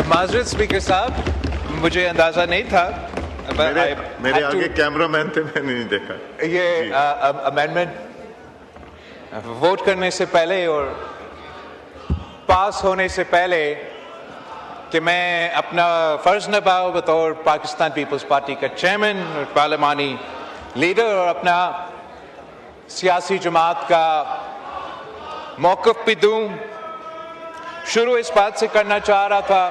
معذرت اسپیکر صاحب، مجھے اندازہ نہیں تھا. میرے آگے کیمرہ مین تھے، میں نے نہیں دیکھا. یہ امینڈمنٹ ووٹ کرنے سے پہلے اور پاس ہونے سے پہلے کہ میں اپنا فرض نبھاؤں بطور پاکستان پیپلز پارٹی کا چیئرمین اور پارلیمانی لیڈر، اور اپنا سیاسی جماعت کا موقف بھی دوں. شروع اس بات سے کرنا چاہ رہا تھا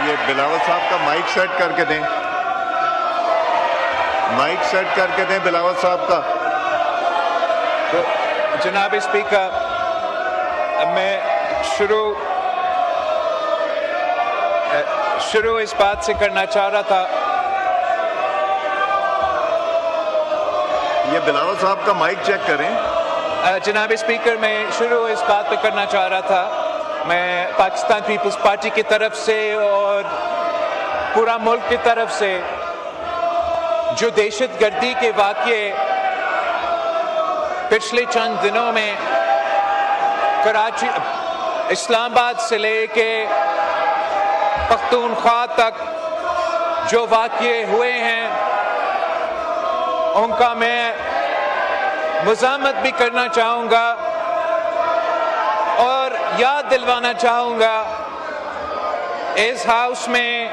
یہ بلاول صاحب کا مائک سیٹ کر کے دیں، مائک سیٹ کر کے دیں بلاول صاحب کا. تو جناب اسپیکر، میں شروع اس بات سے کرنا چاہ رہا تھا. یہ بلاول صاحب کا مائک چیک کریں. جناب اسپیکر، میں شروع اس بات پہ کرنا چاہ رہا تھا، میں پاکستان پیپلز پارٹی کی طرف سے اور پورا ملک کی طرف سے جو دہشت گردی کے واقعے پچھلے چند دنوں میں کراچی، اسلام آباد سے لے کے پختونخوا تک جو واقعے ہوئے ہیں ان کا میں مزاحمت بھی کرنا چاہوں گا اور یاد دلوانا چاہوں گا اس ہاؤس میں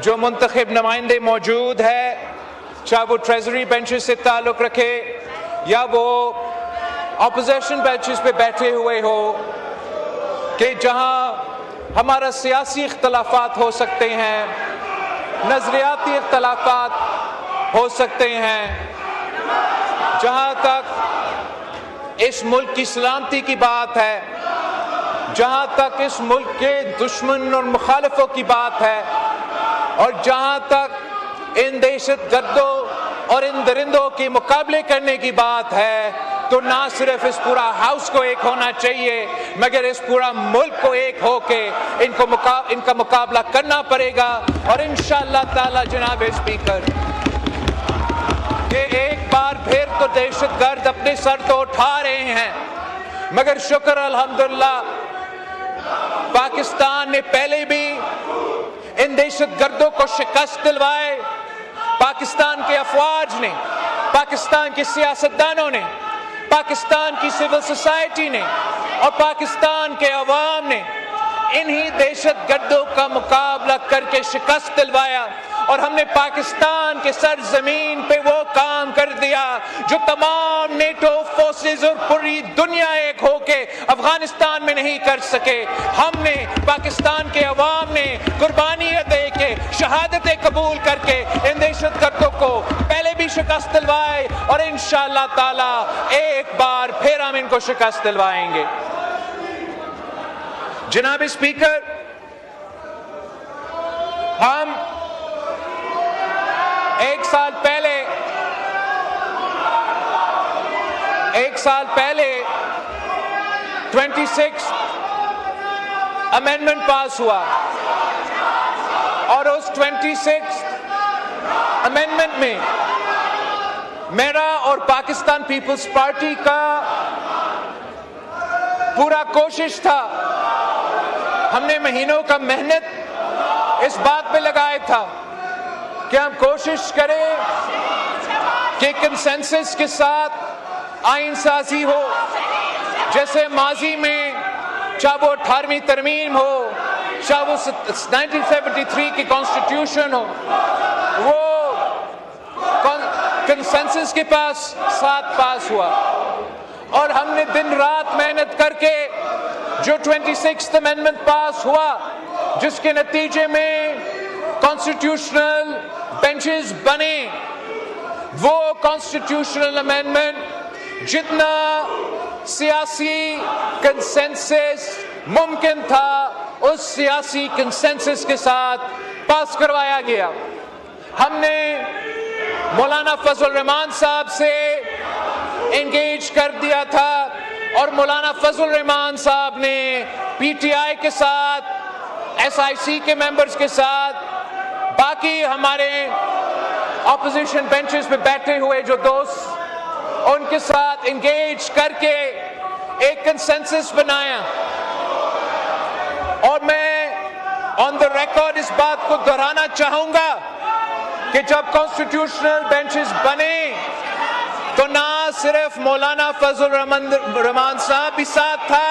جو منتخب نمائندے موجود ہے، چاہے وہ ٹریزری بینچز سے تعلق رکھے یا وہ اپوزیشن بینچز پہ بیٹھے ہوئے ہو، کہ جہاں ہمارا سیاسی اختلافات ہو سکتے ہیں، نظریاتی اختلافات ہو سکتے ہیں، جہاں تک اس ملک کی سلامتی کی بات ہے، جہاں تک اس ملک کے دشمن اور مخالفوں کی بات ہے، اور جہاں تک ان دہشت گردوں اور ان درندوں کے مقابلے کرنے کی بات ہے، تو نہ صرف اس پورا ہاؤس کو ایک ہونا چاہیے مگر اس پورا ملک کو ایک ہو کے ان کا مقابلہ کرنا پڑے گا. اور انشاءاللہ تعالی جناب اسپیکر، کہ ایک بار پھر تو دہشت گرد اپنے سر تو اٹھا رہے ہیں، مگر شکر الحمدللہ پاکستان نے پہلے بھی ان دہشت گردوں کو شکست دلوائے. پاکستان کے افواج نے، پاکستان کے سیاستدانوں نے، پاکستان کی سول سوسائٹی نے اور پاکستان کے عوام نے انہی دہشت گردوں کا مقابلہ کر کے شکست دلوایا. اور ہم نے پاکستان کے سرزمین پہ وہ کام کر دیا جو تمام نیٹو فورسز اور پوری دنیا ایک ہو کے افغانستان میں نہیں کر سکے. ہم نے، پاکستان کے عوام نے قربانیاں دے کے، شہادتیں قبول کر کے ان دہشت گردوں کو پہلے بھی شکست دلوائے اور انشاءاللہ تعالی ایک بار پھر ہم ان کو شکست دلوائیں گے. جناب اسپیکر، ہم ایک سال پہلے 26 امینڈمنٹ پاس ہوا اور اس 26 امینڈمنٹ میں میرا اور پاکستان پیپلز پارٹی کا پورا کوشش تھا، ہم نے مہینوں کا محنت اس بات پہ لگایا تھا کہ ہم کوشش کریں کہ کنسنسس کے ساتھ آئین سازی ہو، جیسے ماضی میں چاہے وہ 18ویں ترمیم ہو، چاہے وہ 1973 کی کانسٹیٹیوشن ہو، وہ کنسنسس کے ساتھ پاس ہوا. اور ہم نے دن رات محنت کر کے جو 26th امینڈمنٹ پاس ہوا، جس کے نتیجے میں کانسٹیٹیوشنل بینچز بنے، وہ کانسٹیٹیوشنل امینڈمنٹ جتنا سیاسی کنسنسس ممکن تھا اس سیاسی کنسنسس کے ساتھ پاس کروایا گیا. ہم نے مولانا فضل الرحمان صاحب سے انگیج کر دیا تھا اور مولانا فضل الرحمان صاحب نے پی ٹی آئی کے ساتھ, SIC کے ممبرز کے ساتھ, باقی ہمارے اپوزیشن بینچز پہ بیٹھے ہوئے جو دوست, ان کے ساتھ انگیج کر کے ایک کنسنسس بنایا. اور میں آن دا ریکارڈ اس بات کو دہرانا چاہوں گا کہ جب کانسٹیٹیوشنل بینچز بنے تو نہ صرف مولانا فضل الرحمان صاحب بھی ساتھ تھا,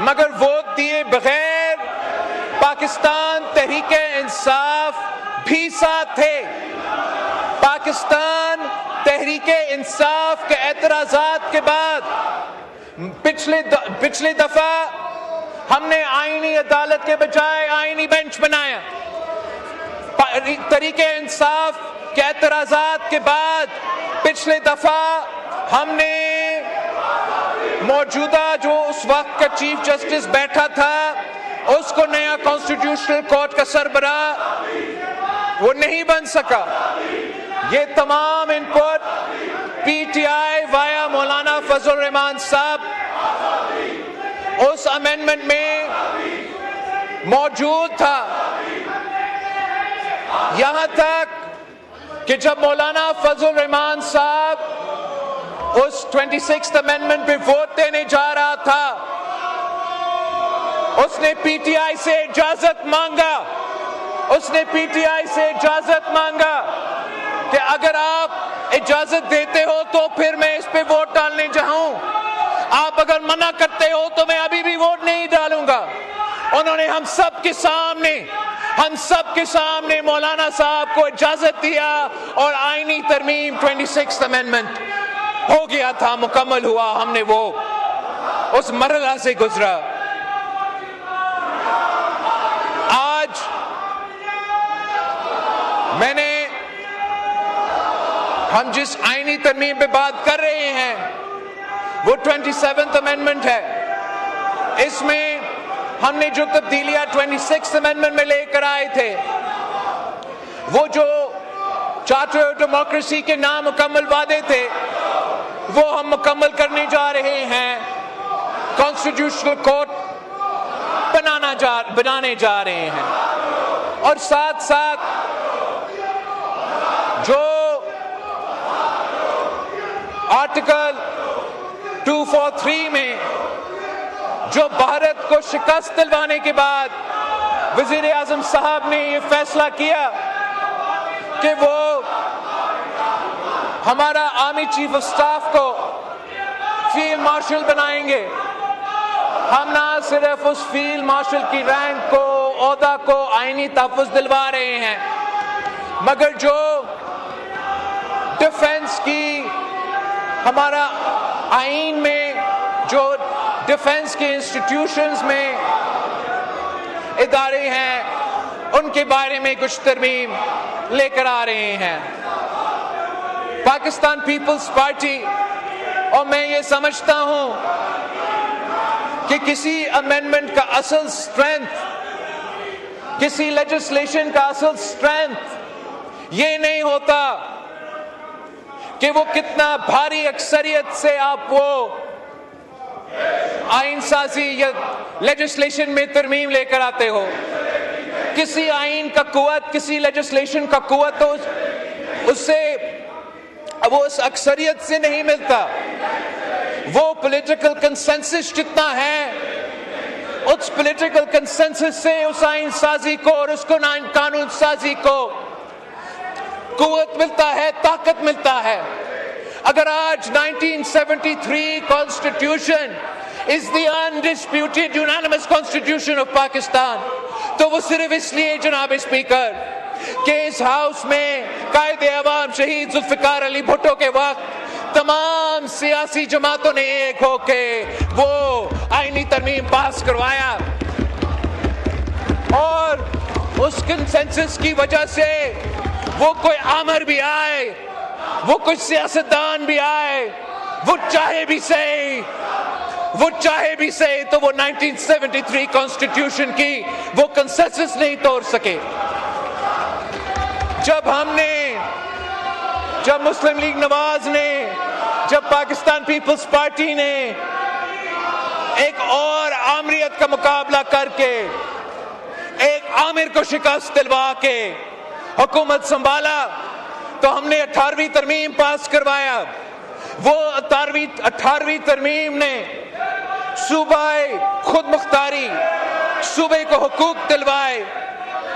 مگر ووٹ دیے بغیر پاکستان تحریک انصاف بھی ساتھ تھے. پاکستان تحریک انصاف کے اعتراضات کے بعد پچھلی دفعہ ہم نے آئینی عدالت کے بجائے آئینی بینچ بنایا. تحریک انصاف کے اعتراضات کے بعد پچھلے دفعہ ہم نے موجودہ جو اس وقت کا چیف جسٹس بیٹھا تھا اس کو نیا کانسٹیٹیوشنل کورٹ کا سربراہ وہ نہیں بن سکا. یہ تمام ان پٹ پی ٹی آئی وایا مولانا فضل الرحمان صاحب اس امینڈمنٹ میں موجود تھا. یہاں تک کہ جب مولانا فضل الرحمان صاحب اس 26th امینڈمنٹ پہ ووٹ دینے جا رہا تھا, اس نے پی ٹی آئی سے اجازت مانگا, کہ اگر آپ اجازت دیتے ہو تو پھر میں اس پہ ووٹ ڈالنے جاؤں, آپ اگر منع کرتے ہو تو میں ابھی بھی ووٹ نہیں ڈالوں گا. انہوں نے ہم سب کے سامنے مولانا صاحب کو اجازت دیا اور آئینی ترمیم 26th امینڈمنٹ ہو گیا تھا, مکمل ہوا. ہم نے وہ اس مرحلہ سے گزرا. آج ہم جس آئینی ترمیم پہ بات کر رہے ہیں وہ 27th امینڈمنٹ ہے. اس میں ہم نے جو تبدیلیاں 26th امینڈمنٹ میں لے کر آئے تھے, وہ جو چارٹر آف ڈیموکریسی کے نامکمل وعدے تھے وہ ہم مکمل کرنے جا رہے ہیں. کانسٹیٹیوشنل کورٹ بنانے جا رہے ہیں, اور ساتھ ساتھ جو آرٹیکل 243 میں جو بھارت کو شکست دلوانے کے بعد وزیر اعظم صاحب نے یہ فیصلہ کیا کہ وہ ہمارا آرمی چیف آف سٹاف کو فیلڈ مارشل بنائیں گے. ہم نہ صرف اس فیلڈ مارشل کی رینک کو, عہدہ کو آئینی تحفظ دلوا رہے ہیں, مگر جو ڈیفنس کی ہمارا آئین میں جو ڈیفنس کے انسٹیٹیوشنز میں ادارے ہیں ان کے بارے میں کچھ ترمیم لے کر آ رہے ہیں. پاکستان پیپلز پارٹی, اور میں یہ سمجھتا ہوں کہ کسی امینڈمنٹ کا اصل اسٹرینتھ, کسی لیجسلیشن کا اصل اسٹرینتھ یہ نہیں ہوتا کہ وہ کتنا بھاری اکثریت سے آپ وہ آئین سازی یا لیجسلیشن میں ترمیم لے کر آتے ہو. کسی آئین کا قوت, کسی لیجسلیشن کا قوت تو اس سے وہ اس اکثریت سے نہیں ملتا. وہ پولیٹیکل کنسنسس جتنا ہے اس پولیٹیکل کنسنسس سے اس آئین سازی کو اور اس کو قانون سازی کو قوت ملتا ہے, طاقت ملتا ہے. اگر آج 1973 Constitution is the undisputed unanimous Constitution of Pakistan, تو وہ صرف اس لیے جناب اسپیکر کہ اس ہاؤس میں قائد عوام شہید ذوالفقار علی بھٹو کے وقت تمام سیاسی جماعتوں نے ایک ہو کے وہ آئینی ترمیم پاس کروایا, اور اس کنسنسس کی وجہ سے وہ کوئی آمر بھی آئے, وہ کوئی سیاستدان بھی آئے, وہ چاہے بھی صحیح تو وہ 1973 کانسٹیٹیوشن کی وہ کنسنسس نہیں توڑ سکے. جب مسلم لیگ نواز نے, جب پاکستان پیپلز پارٹی نے ایک اور آمریت کا مقابلہ کر کے ایک آمر کو شکست دلوا کے حکومت سنبھالا تو ہم نے 18ویں ترمیم پاس کروایا. وہ 18ویں ترمیم نے صوبہ خود مختاری، صوبے کو حقوق دلوائے،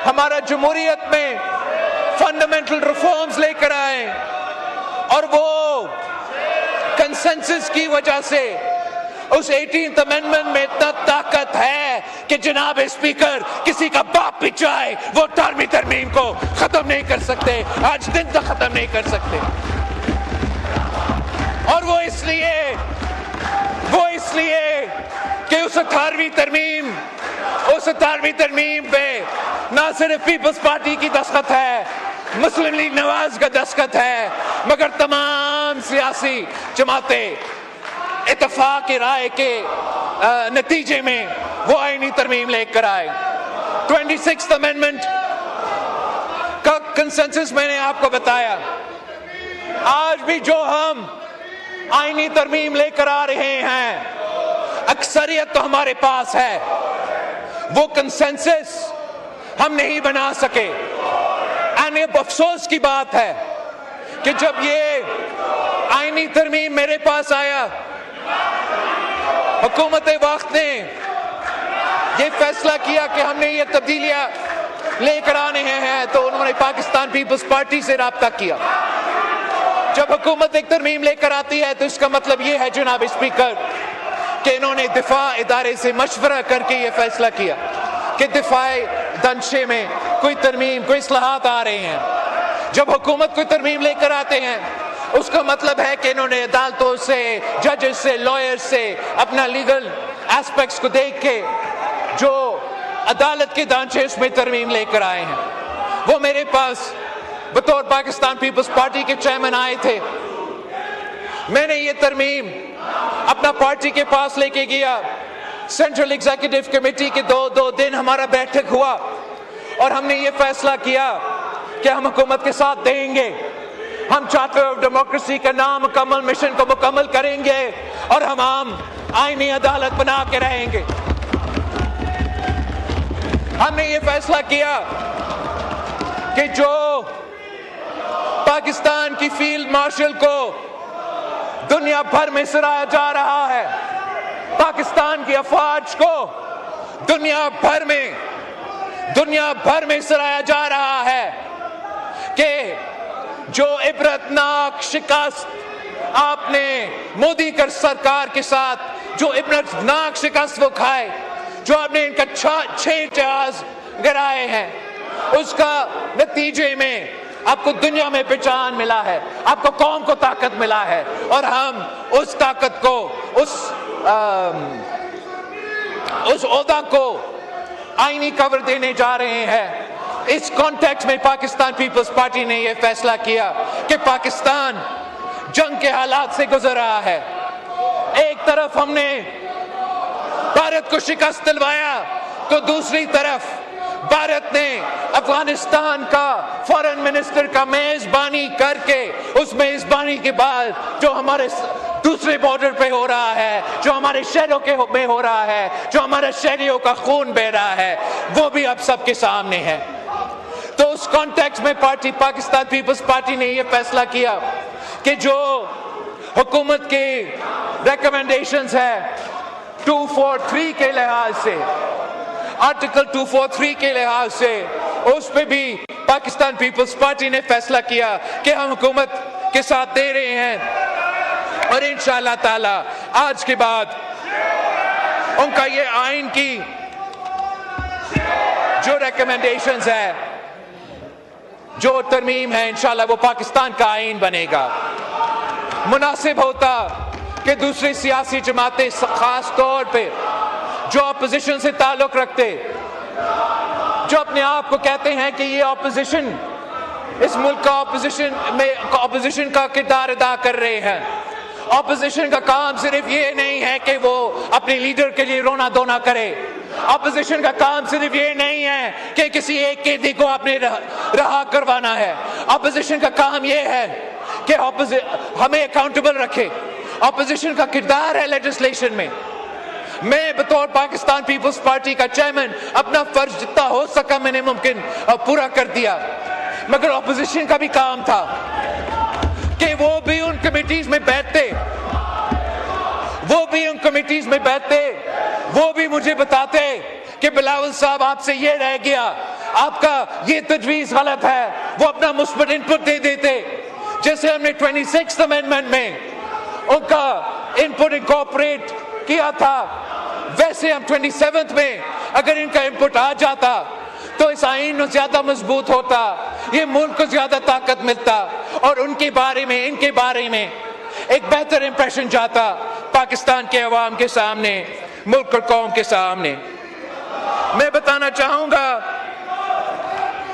ہمارا جمہوریت میں فنڈامنٹل ریفارمز لے کر آئے، اور وہ کنسنسس کی وجہ سے اس 18th امینڈمنٹ میں اتنا طاقت ہے کہ جناب اسپیکر کسی کا باپ بھی چاہے وہ 18ویں ترمیم کو ختم نہیں کر سکتے، آج دن تک ختم نہیں کر سکتے. اور وہ اس لیے کہ اس 18ویں ترمیم پہ نہ صرف پیپلز پارٹی کی دستخط ہے، مسلم لیگ نواز کا دستخط ہے، مگر تمام سیاسی جماعتیں اتفاق رائے کے نتیجے میں وہ آئینی ترمیم لے کر آئے. 26th امینڈمنٹ کا کنسنسس میں نے آپ کو بتایا. آج بھی جو ہم آئینی ترمیم لے کر آ رہے ہیں، اکثریت تو ہمارے پاس ہے، وہ کنسنسس ہم نہیں بنا سکے. یہ افسوس کی بات ہے کہ جب یہ آئینی ترمیم میرے پاس آیا، حکومت وقت نے یہ فیصلہ کیا کہ ہم نے یہ تبدیلیاں لے کر آنے ہیں، تو انہوں نے پاکستان پیپلز پارٹی سے رابطہ کیا. جب حکومت ایک ترمیم لے کر آتی ہے تو اس کا مطلب یہ ہے جناب اسپیکر کہ انہوں نے دفاع ادارے سے مشورہ کر کے یہ فیصلہ کیا کہ دفاعی دنشے میں کوئی ترمیم، کوئی اصلاحات آ رہے ہیں. جب حکومت کوئی ترمیم لے کر آتے ہیں اس کا مطلب ہے کہ انہوں نے عدالتوں سے، ججز سے، لائرز سے اپنا لیگل ایسپیکٹس کو دیکھ کے جو عدالت کے ڈھانچے اس میں ترمیم لے کر آئے ہیں. وہ میرے پاس بطور پاکستان پیپلز پارٹی کے چیئرمین آئے تھے. میں نے یہ ترمیم اپنا پارٹی کے پاس لے کے گیا. سینٹرل ایگزیکٹو کمیٹی کے دو دن ہمارا بیٹھک ہوا اور ہم نے یہ فیصلہ کیا کہ ہم حکومت کے ساتھ دیں گے. ہم چارٹر آف ڈیموکریسی کا نامکمل مشن کو مکمل کریں گے اور ہم عام آئینی عدالت بنا کے رہیں گے. ہم نے یہ فیصلہ کیا کہ جو پاکستان کی فیلڈ مارشل کو دنیا بھر میں سراہا جا رہا ہے، پاکستان کی افواج کو دنیا بھر میں سراہا جا رہا ہے کہ جو عبرتناک شکست آپ نے مودی کر سرکار کے ساتھ، جو عبرتناک شکست وہ کھائے، جو آپ نے ان کا 6 جہاز گرائے ہیں، اس کا نتیجے میں آپ کو دنیا میں پہچان ملا ہے، آپ کو قوم کو طاقت ملا ہے، اور ہم اس طاقت کو، اس عہدہ کو آئینی کور دینے جا رہے ہیں. اس کانٹیکسٹ میں پاکستان پیپلز پارٹی نے یہ فیصلہ کیا کہ پاکستان جنگ کے حالات سے گزر رہا ہے. ایک طرف ہم نے بھارت کو شکست دلوایا تو دوسری طرف بھارت نے افغانستان کا فارن منسٹر کا میزبانی کر کے، اس میزبانی کے بعد جو ہمارے دوسرے بارڈر پہ ہو رہا ہے، جو ہمارے شہروں کے میں ہو رہا ہے، جو ہمارے شہریوں کا خون بہہ رہا ہے، وہ بھی اب سب کے سامنے ہے. تو اس کانٹیکسٹ میں پاکستان پیپلز پارٹی نے یہ فیصلہ کیا کہ جو حکومت کی ریکمنڈیشنز ہے 243 کے لحاظ سے، آرٹیکل 243 کے لحاظ سے، اس پہ بھی پاکستان پیپلز پارٹی نے فیصلہ کیا کہ ہم حکومت کے ساتھ دے رہے ہیں، اور انشاءاللہ تعالی آج کے بعد ان کا یہ آئین کی جو ریکمنڈیشنز ہے، جو ترمیم ہے، انشاءاللہ وہ پاکستان کا آئین بنے گا. مناسب ہوتا کہ دوسری سیاسی جماعتیں خاص طور پہ جو اپوزیشن سے تعلق رکھتے، جو اپنے آپ کو کہتے ہیں کہ یہ اپوزیشن اس ملک کا اپوزیشن کا کردار ادا کر رہے ہیں. اپوزیشن کا کام صرف یہ نہیں ہے کہ وہ اپنے لیڈر کے لیے رونا دھونا کرے. اپوزیشن کا کام صرف یہ نہیں ہے کہ کسی ایک قیدی کو اپنے رہا کروانا ہے. اپوزیشن کا کام یہ ہے کہ ہمیں اکاؤنٹیبل رکھے. اپوزیشن کا کردار ہے لیجسلیشن میں. میں بطور پاکستان پیپلز پارٹی کا چیئرمین اپنا فرض جتنا ہو سکا میں نے ممکن پورا کر دیا، مگر اپوزیشن کا بھی کام تھا کہ وہ بھی ان کمیٹیز میں بیٹھتے، وہ بھی مجھے بتاتے کہ بلاول صاحب آپ سے یہ رہ گیا، آپ کا یہ تجویز غلط ہے، وہ اپنا مثبت انپٹ دے دیتے، جیسے ہم نے 26th امینڈمنٹ میں ان کا انپٹ انکارپوریٹ کیا تھا، ویسے ہم 27th میں اگر ان کا انپٹ آ جاتا تو اس آئین زیادہ مضبوط ہوتا، یہ ملک کو زیادہ طاقت ملتا اور ان کے بارے میں ایک بہتر امپریشن جاتا پاکستان کے عوام کے سامنے، ملک اور قوم کے سامنے۔ میں بتانا چاہوں گا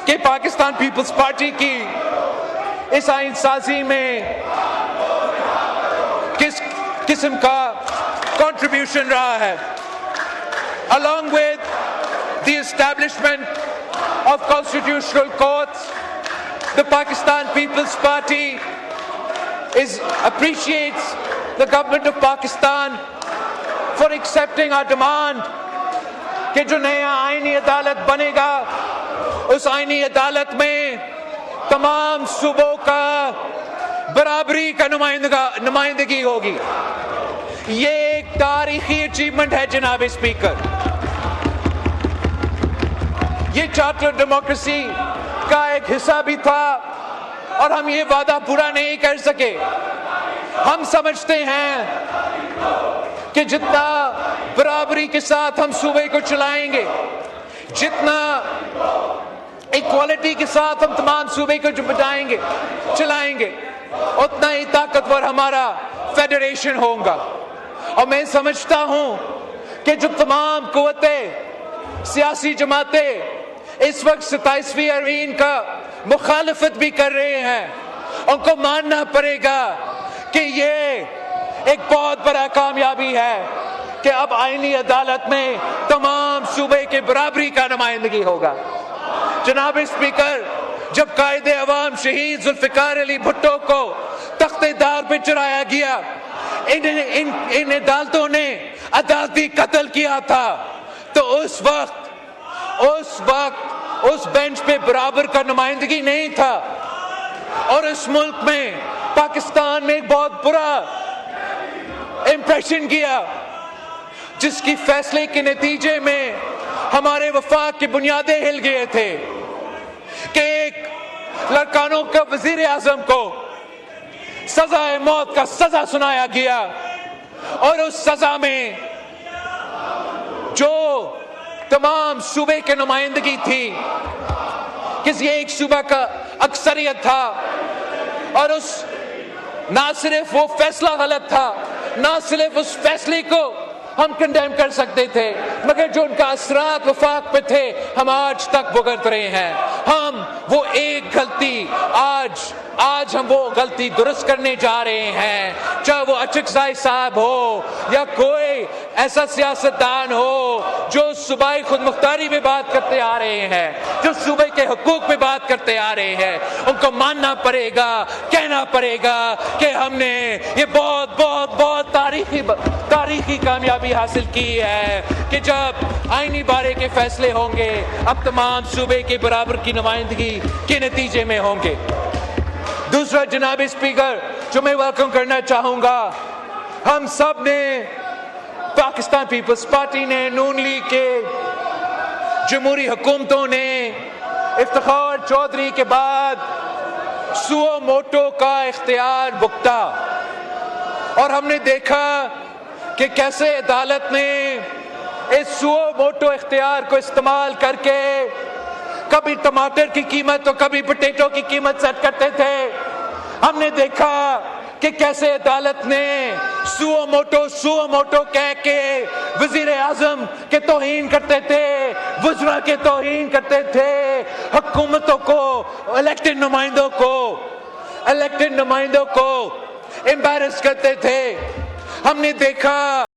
کہ پاکستان پیپلز پارٹی کی اس آئین سازی میں کس قسم کا کنٹریبیوشن رہا ہے۔ Along with the establishment of constitutional courts, the Pakistan People's Party appreciates the government of Pakistan for accepting our demand کہ جو نیا آئینی عدالت بنے گا اس آئینی عدالت میں تمام صوبوں کا برابری کا نمائندگی ہوگی۔ یہ ایک تاریخی اچیومنٹ ہے جناب اسپیکر، یہ چارٹر ڈیموکریسی کا ایک حصہ بھی تھا اور ہم یہ وعدہ پورا نہیں کر سکے۔ ہم سمجھتے ہیں کہ جتنا برابری کے ساتھ ہم صوبے کو چلائیں گے، جتنا ایکوالٹی کے ساتھ ہم تمام صوبے کو چلائیں گے، اتنا ہی طاقتور ہمارا فیڈریشن ہوگا۔ اور میں سمجھتا ہوں کہ جو تمام قوتیں، سیاسی جماعتیں اس وقت 27ویں آئین کا مخالفت بھی کر رہے ہیں، ان کو ماننا پڑے گا کہ یہ ایک بہت بڑا کامیابی ہے کہ اب آئینی عدالت میں تمام صوبے کے برابری کا نمائندگی ہوگا۔ جناب اسپیکر، جب قائد عوام شہید ذوالفقار علی بھٹو کو تخت دار پہ چڑھایا گیا، ان عدالتوں نے عدالتی قتل کیا تھا، تو اس وقت اس بینچ پہ برابر کا نمائندگی نہیں تھا، اور اس ملک میں پاکستان میں ایک بہت برا امپریشن کیا، جس کی فیصلے کے نتیجے میں ہمارے وفاق کی بنیادیں ہل گئے تھے کہ ایک لڑکانوں کا وزیر اعظم کو سزائے موت کا سزا سنایا گیا، اور اس سزا میں جو تمام صوبے کی نمائندگی تھی، کسی ایک صوبہ کا اکثریت تھا، اور نہ صرف وہ فیصلہ غلط تھا، نہ صرف اس فیصلے کو ہم کنڈیم کر سکتے تھے، مگر جو ان کا اثرات وفاق پہ تھے ہم آج تک بھگت رہے ہیں۔ ہم وہ ایک غلطی آج ہم وہ غلطی درست کرنے جا رہے ہیں، چاہے وہ اچکزائی صاحب ہو یا کوئی ایسا سیاستدان ہو جو صوبائی خود مختاری پہ بات کرتے آ رہے ہیں، جو صوبے کے حقوق پہ بات کرتے آ رہے ہیں، ان کو ماننا پڑے گا، کہنا پڑے گا کہ ہم نے یہ بہت بہت بہت تاریخی کامیابی حاصل کی ہے کہ جب آئینی بارے کے فیصلے ہوں گے اب تمام صوبے کے برابر کی نمائندگی کے نتیجے میں ہوں گے۔ دوسرا جناب اسپیکر جو میں ویلکم کرنا چاہوں گا، ہم سب نے، پاکستان پیپلز پارٹی نے، نون لیگ کے جمہوری حکومتوں نے افتخار چودھری کے بعد سو موٹو کا اختیار بکتا، اور ہم نے دیکھا کہ کیسے عدالت نے اس سو موٹو اختیار کو استعمال کر کے کبھی ٹماٹر کی قیمت تو کبھی پوٹیٹو کی قیمت سیٹ کرتے تھے۔ ہم نے دیکھا کہ کیسے عدالت نے سو موٹو کہہ کے وزیر اعظم کے توہین کرتے تھے، وزراء کے توہین کرتے تھے، حکومتوں کو، الیکٹڈ نمائندوں کو امبیرس کرتے تھے۔ ہم نے دیکھا